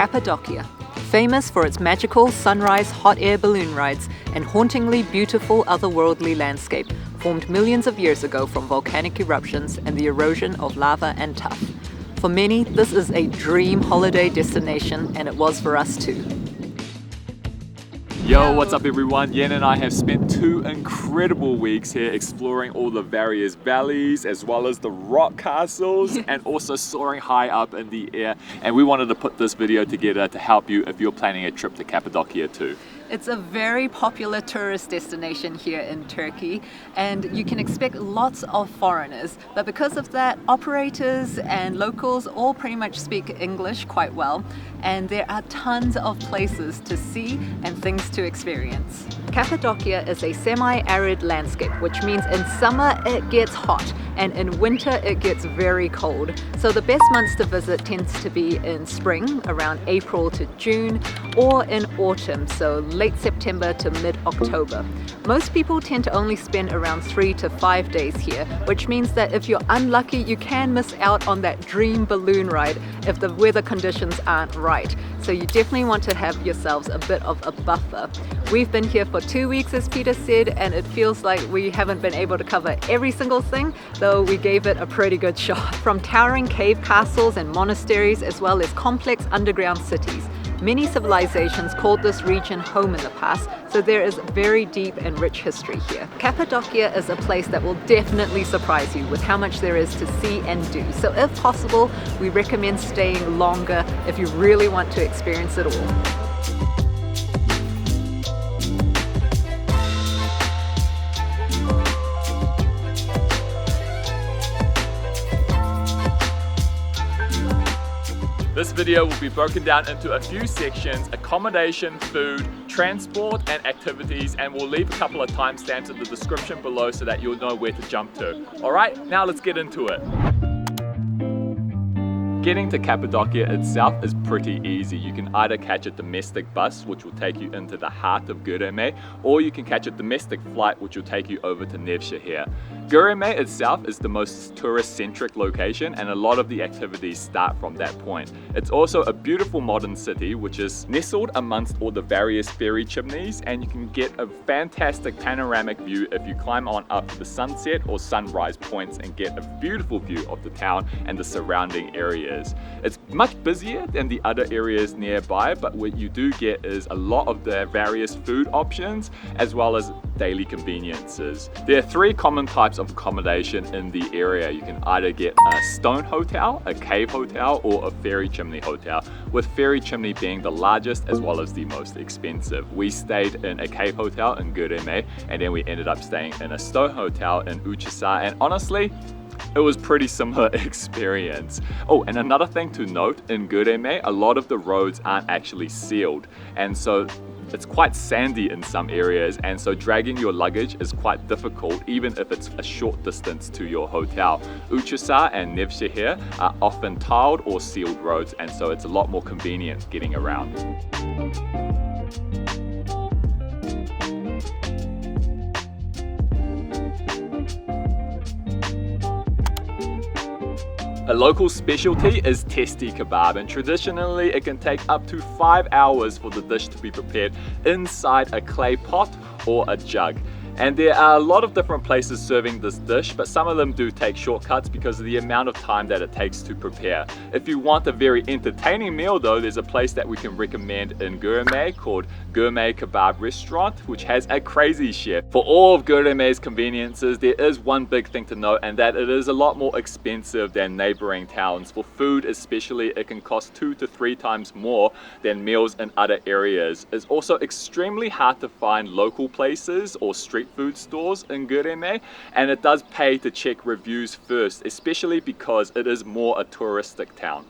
Cappadocia. Famous for its magical sunrise hot air balloon rides and hauntingly beautiful otherworldly landscape, formed millions of years ago from volcanic eruptions and the erosion of lava and tuff. For many, this is a dream holiday destination, and it was for us too. Yo, what's up everyone? Yen and I have spent 2 incredible weeks here exploring all the various valleys as well as the rock castles and also soaring high up in the air, and we wanted to put this video together to help you if you're planning a trip to Cappadocia too. It's a very popular tourist destination here in Turkey, and you can expect lots of foreigners. But because of that, operators and locals all pretty much speak English quite well, and there are tons of places to see and things to experience. Cappadocia is a semi-arid landscape, which means in summer it gets hot and in winter it gets very cold. So the best months to visit tends to be in spring, around April to June, or in autumn, so late September to mid-October. Most people tend to only spend around 3 to 5 days here, which means that if you're unlucky, you can miss out on that dream balloon ride if the weather conditions aren't right. So you definitely want to have yourselves a bit of a buffer. We've been here for 2 weeks, as Peter said, and it feels like we haven't been able to cover every single thing, though we gave it a pretty good shot. From towering cave castles and monasteries, as well as complex underground cities. Many civilizations called this region home in the past, so there is very deep and rich history here. Cappadocia is a place that will definitely surprise you with how much there is to see and do. So if possible, we recommend staying longer if you really want to experience it all. This video will be broken down into a few sections: accommodation, food, transport and activities, and we'll leave a couple of timestamps in the description below so that you'll know where to jump to. Alright, now let's get into it. Getting to Cappadocia itself is pretty easy. You can either catch a domestic bus, which will take you into the heart of Göreme, or you can catch a domestic flight, which will take you over to Nevşehir. Göreme itself is the most tourist-centric location, and a lot of the activities start from that point. It's also a beautiful modern city, which is nestled amongst all the various ferry chimneys, and you can get a fantastic panoramic view if you climb on up to the sunset or sunrise points and get a beautiful view of the town and the surrounding areas. It's much busier than the other areas nearby, but what you do get is a lot of the various food options as well as daily conveniences. There are 3 common types of accommodation in the area. You can either get a stone hotel, a cave hotel, or a ferry chimney hotel, with ferry chimney being the largest as well as the most expensive. We stayed in a cave hotel in Göreme, and then we ended up staying in a stone hotel in Uçhisar, and honestly, it was pretty similar experience. Oh, and another thing to note, in Göreme, a lot of the roads aren't actually sealed, and so it's quite sandy in some areas, and so dragging your luggage is quite difficult even if it's a short distance to your hotel. Uçhisar and Nevşehir are often tiled or sealed roads, and so it's a lot more convenient getting around. A local specialty is testi kebab, and traditionally it can take up to 5 hours for the dish to be prepared inside a clay pot or a jug. And there are a lot of different places serving this dish, but some of them do take shortcuts because of the amount of time that it takes to prepare. If you want a very entertaining meal though, there's a place that we can recommend in Göreme called Gourmet Kebab Restaurant, which has a crazy chef. For all of Göreme's conveniences, there is one big thing to note, and that it is a lot more expensive than neighboring towns. For food especially, it can cost 2 to 3 times more than meals in other areas. It's also extremely hard to find local places or street food stores in Göreme, and it does pay to check reviews first, especially because it is more a touristic town.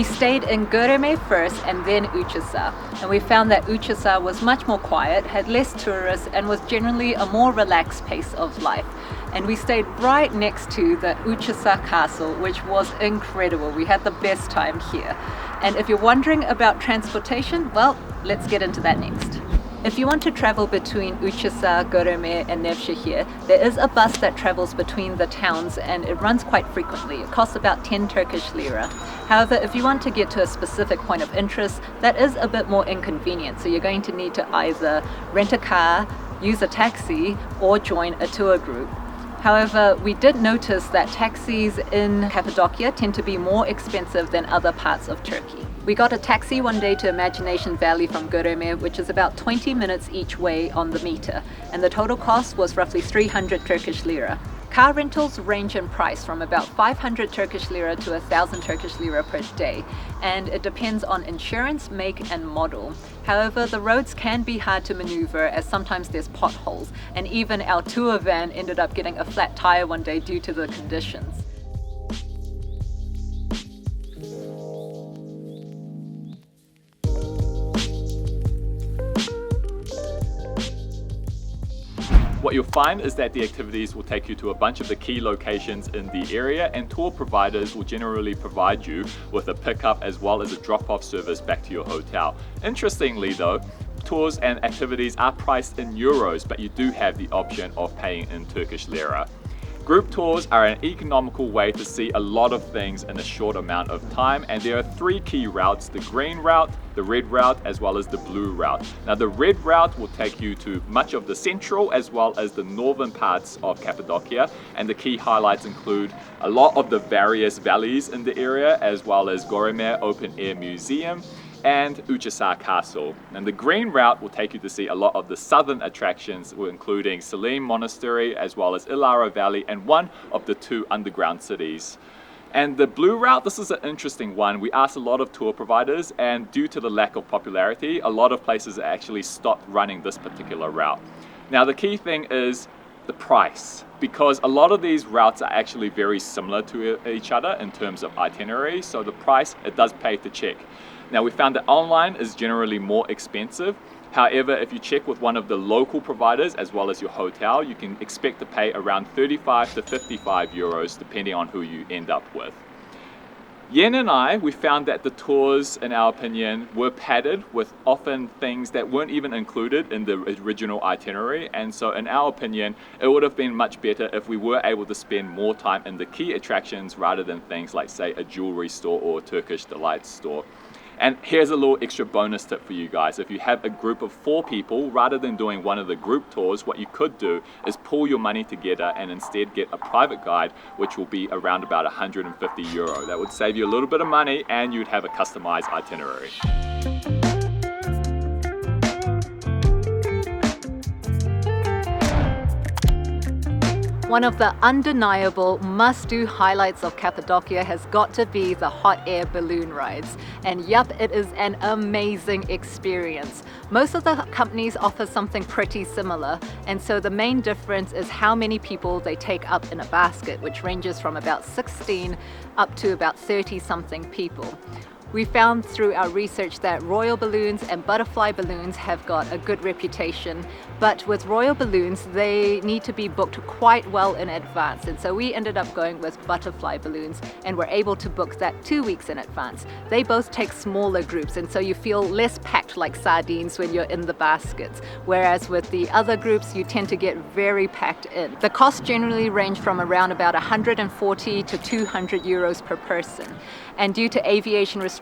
We stayed in Göreme first and then Uçhisar, and we found that Uçhisar was much more quiet, had less tourists, and was generally a more relaxed pace of life. And we stayed right next to the Uçhisar Castle, which was incredible. We had the best time here. And if you're wondering about transportation, well, let's get into that next. If you want to travel between Uçhisar, Göreme and Nevşehir, there is a bus that travels between the towns and it runs quite frequently. It costs about 10 Turkish lira. However, if you want to get to a specific point of interest, that is a bit more inconvenient. So you're going to need to either rent a car, use a taxi, or join a tour group. However, we did notice that taxis in Cappadocia tend to be more expensive than other parts of Turkey. We got a taxi one day to Imagination Valley from Göreme, which is about 20 minutes each way on the meter, and the total cost was roughly 300 Turkish lira. Car rentals range in price from about 500 Turkish lira to 1,000 Turkish lira per day, and it depends on insurance, make and model. However, the roads can be hard to maneuver as sometimes there's potholes, and even our tour van ended up getting a flat tire one day due to the conditions. What you'll find is that the activities will take you to a bunch of the key locations in the area, and tour providers will generally provide you with a pickup as well as a drop-off service back to your hotel. Interestingly though, tours and activities are priced in euros, but you do have the option of paying in Turkish lira. Group tours are an economical way to see a lot of things in a short amount of time, and there are three key routes: the green route, the red route, as well as the blue route. Now the red route will take you to much of the central as well as the northern parts of Cappadocia, and the key highlights include a lot of the various valleys in the area, as well as Göreme Open Air Museum and Uçhisar Castle. And the green route will take you to see a lot of the southern attractions, including Selim Monastery as well as Ilara Valley and one of the two underground cities. And the blue route, this is an interesting one. We asked a lot of tour providers, and due to the lack of popularity, a lot of places actually stopped running this particular route. Now the key thing is the price, because a lot of these routes are actually very similar to each other in terms of itinerary, so the price, it does pay to check. Now we found that online is generally more expensive. However, if you check with one of the local providers as well as your hotel, you can expect to pay around 35 to 55 euros depending on who you end up with. Yen and I, we found that the tours, in our opinion, were padded with often things that weren't even included in the original itinerary, and so in our opinion, it would have been much better if we were able to spend more time in the key attractions rather than things like, say, a jewelry store or a Turkish delights store. And here's a little extra bonus tip for you guys. If you have a group of 4 people, rather than doing one of the group tours, what you could do is pool your money together and instead get a private guide, which will be around about 150 euro. That would save you a little bit of money and you'd have a customized itinerary. One of the undeniable must-do highlights of Cappadocia has got to be the hot air balloon rides. And yup, it is an amazing experience. Most of the companies offer something pretty similar, and so the main difference is how many people they take up in a basket, which ranges from about 16 up to about 30 something people. We found through our research that royal balloons and butterfly balloons have got a good reputation, but with royal balloons they need to be booked quite well in advance, and so we ended up going with butterfly balloons and were able to book that 2 weeks in advance. They both take smaller groups, and so you feel less packed like sardines when you're in the baskets, whereas with the other groups you tend to get very packed in. The costs generally range from around about 140 to 200 euros per person, and due to aviation restrictions,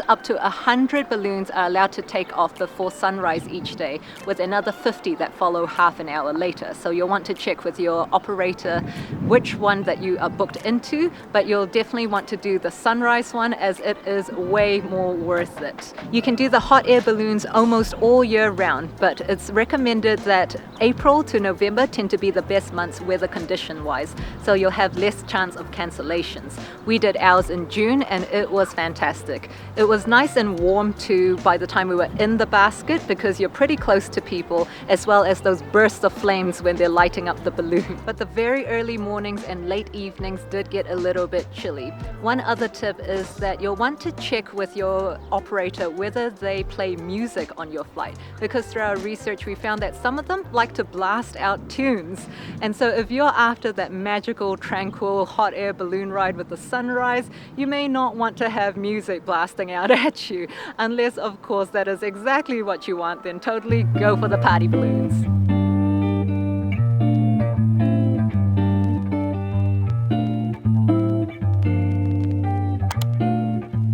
up to 100 balloons are allowed to take off before sunrise each day, with another 50 that follow half an hour later. So you'll want to check with your operator which one that you are booked into, but you'll definitely want to do the sunrise one as it is way more worth it. You can do the hot air balloons almost all year round, but it's recommended that April to November tend to be the best months weather condition wise, so you'll have less chance of cancellations. We did ours in June and it was fantastic. work. It was nice and warm too by the time we were in the basket because you're pretty close to people, as well as those bursts of flames when they're lighting up the balloon. But the very early mornings and late evenings did get a little bit chilly. One other tip is that you'll want to check with your operator whether they play music on your flight, because through our research we found that some of them like to blast out tunes. And so if you're after that magical, tranquil, hot air balloon ride with the sunrise, you may not want to have music blasting out at you, unless of course that is exactly what you want. Then totally go for the party balloons.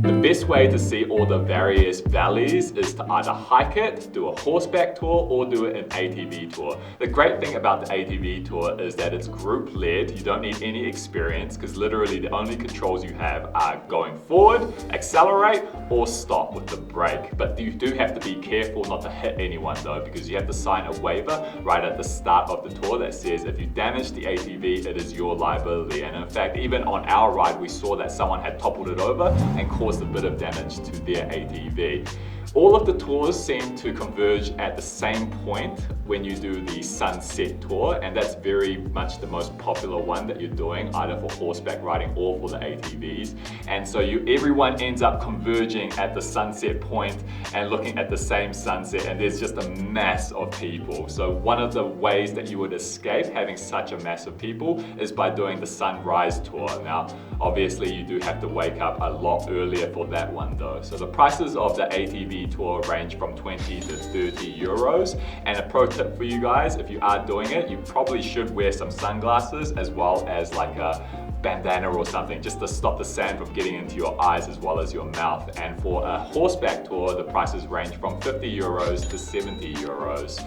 The best way to see all the various valleys is to either hike it, do a horseback tour, or do an ATV tour. The great thing about the ATV tour is that it's group led. You don't need any experience because literally the only controls you have are going forward, accelerate, or stop with the brake. But you do have to be careful not to hit anyone though, because you have to sign a waiver right at the start of the tour that says if you damage the ATV, it is your liability. And in fact, even on our ride, we saw that someone had toppled it over and caused a bit of damage to their ATV. All of the tours seem to converge at the same point when you do the sunset tour, and that's very much the most popular one that you're doing, either for horseback riding or for the ATVs. And so everyone ends up converging at the sunset point and looking at the same sunset, and there's just a mass of people. So one of the ways that you would escape having such a mass of people is by doing the sunrise tour. Now, obviously you do have to wake up a lot earlier for that one though. So the prices of the ATV tour range from 20 to 30 euros. And a pro tip for you guys, if you are doing it, you probably should wear some sunglasses as well as like a bandana or something, just to stop the sand from getting into your eyes as well as your mouth. And for a horseback tour, the prices range from 50 euros to 70 euros.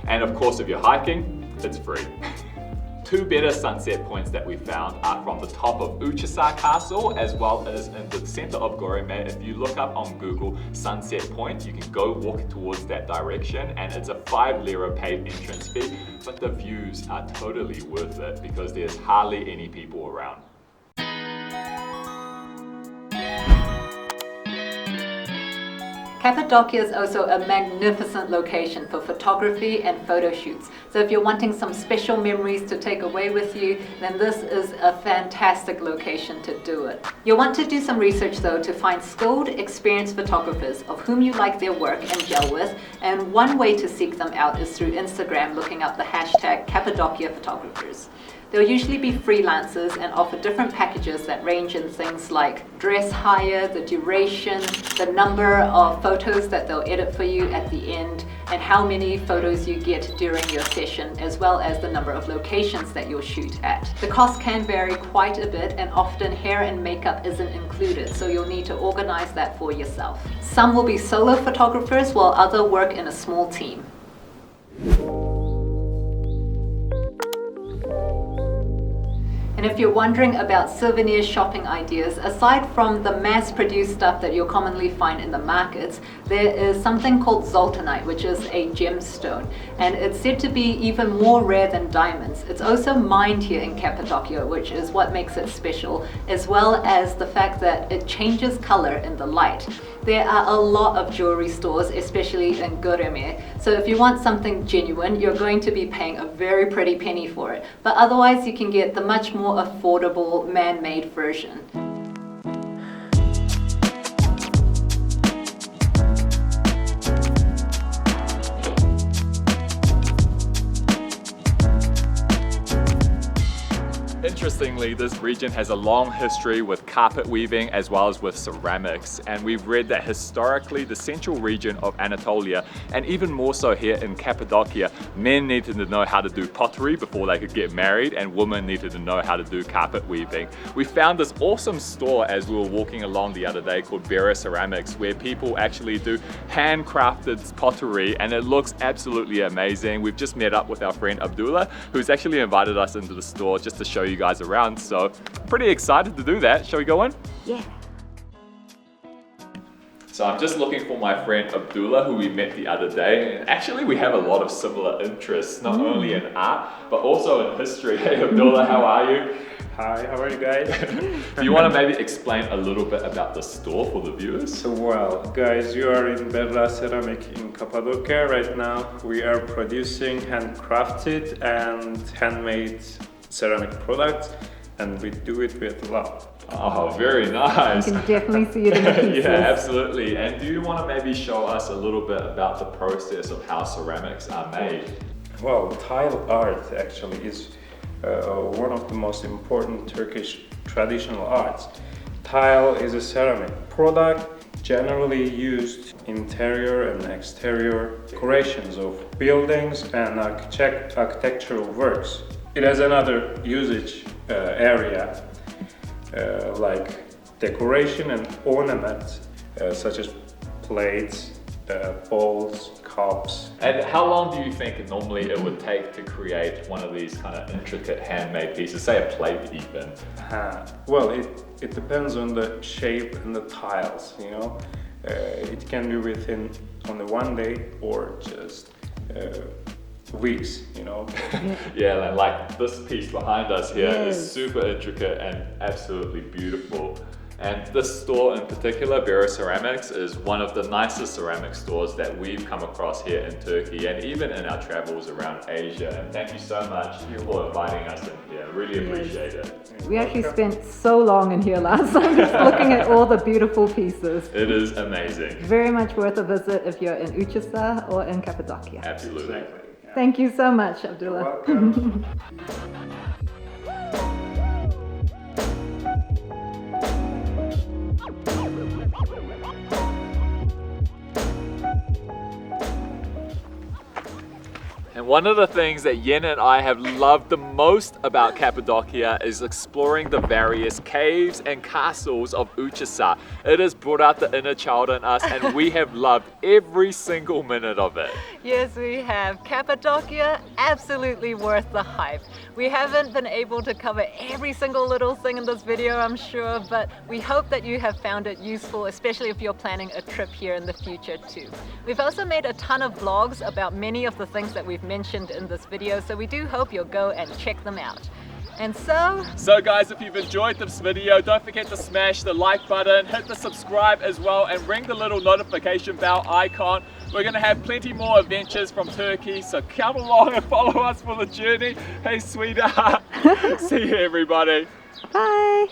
And of course, if you're hiking, it's free. Two better sunset points that we found are from the top of Uchiasa Castle as well as in the center of Goreme. If you look up on Google Sunset Point, you can go walk towards that direction, and it's a 5 lira paid entrance fee, but the views are totally worth it because there's hardly any people around. Cappadocia is also a magnificent location for photography and photo shoots. So if you're wanting some special memories to take away with you, then this is a fantastic location to do it. You'll want to do some research though to find skilled, experienced photographers of whom you like their work and gel with. And one way to seek them out is through Instagram, looking up the hashtag Cappadocia photographers. They'll usually be freelancers and offer different packages that range in things like dress hire, the duration, the number of photos that they'll edit for you at the end, and how many photos you get during your session, as well as the number of locations that you'll shoot at. The cost can vary quite a bit, and often hair and makeup isn't included, so you'll need to organize that for yourself. Some will be solo photographers, while others work in a small team. And if you're wondering about souvenir shopping ideas, aside from the mass-produced stuff that you'll commonly find in the markets, there is something called zoltanite, which is a gemstone, and it's said to be even more rare than diamonds. It's also mined here in Cappadocia, which is what makes it special, as well as the fact that it changes color in the light. There are a lot of jewelry stores, especially in Goreme, so if you want something genuine, you're going to be paying a very pretty penny for it. But otherwise, you can get the much more affordable man-made version. Interestingly, this region has a long history with carpet weaving as well as with ceramics, and we've read that historically the central region of Anatolia, and even more so here in Cappadocia, men needed to know how to do pottery before they could get married, and women needed to know how to do carpet weaving. We found this awesome store as we were walking along the other day called Vera Ceramics, where people actually do handcrafted pottery, and it looks absolutely amazing. We've just met up with our friend Abdullah, who's actually invited us into the store just to show you guys around, so pretty excited to do that. Shall we go in? Yeah. So I'm just looking for my friend Abdullah, who we met the other day, and actually we have a lot of similar interests, not only in art but also in history. Hey Abdullah, how are you? Hi, how are you guys? Do you want to maybe explain a little bit about the store for the viewers? So, well, guys, you are in Berra Ceramic in Cappadocia right now. We are producing handcrafted and handmade ceramic products, and we do it with love. Oh, very nice. You can definitely see it in the pieces. Yeah, absolutely. And do you want to maybe show us a little bit about the process of how ceramics are made? Well, tile art actually is one of the most important Turkish traditional arts. Tile is a ceramic product generally used interior and exterior decorations of buildings and architectural works. It has another usage area like decoration and ornaments such as plates, bowls, cups. And how long do you think normally it would take to create one of these kind of intricate handmade pieces, say a plate even? Well, it depends on the shape and the tiles, you know. It can be within only one day or just weeks, you know. Yeah, and like this piece behind us here is Yes. super intricate and absolutely beautiful. And this store in particular, Berra Ceramics, is one of the nicest ceramic stores that we've come across here in Turkey and even in our travels around Asia. And thank you so much for inviting us in here. Really appreciate it. We actually spent so long in here last time just looking at all the beautiful pieces. It is amazing. Very much worth a visit if you're in Uçhisar or in Cappadocia. Absolutely. Thank you so much, Abdullah. Welcome. And one of the things that Yen and I have loved the most about Cappadocia is exploring the various caves and castles of Uçhisar. It has brought out the inner child in us and we have loved every single minute of it. Yes, we have. Cappadocia, absolutely worth the hype. We haven't been able to cover every single little thing in this video, I'm sure, but we hope that you have found it useful, especially if you're planning a trip here in the future too. We've also made a ton of vlogs about many of the things that we've mentioned in this video, so we do hope you'll go and check them out. And so guys, if you've enjoyed this video, don't forget to smash the like button, hit the subscribe as well, and ring the little notification bell icon. We're going to have plenty more adventures from Turkey, so come along and follow us for the journey. Hey sweetheart, see you everybody. Bye.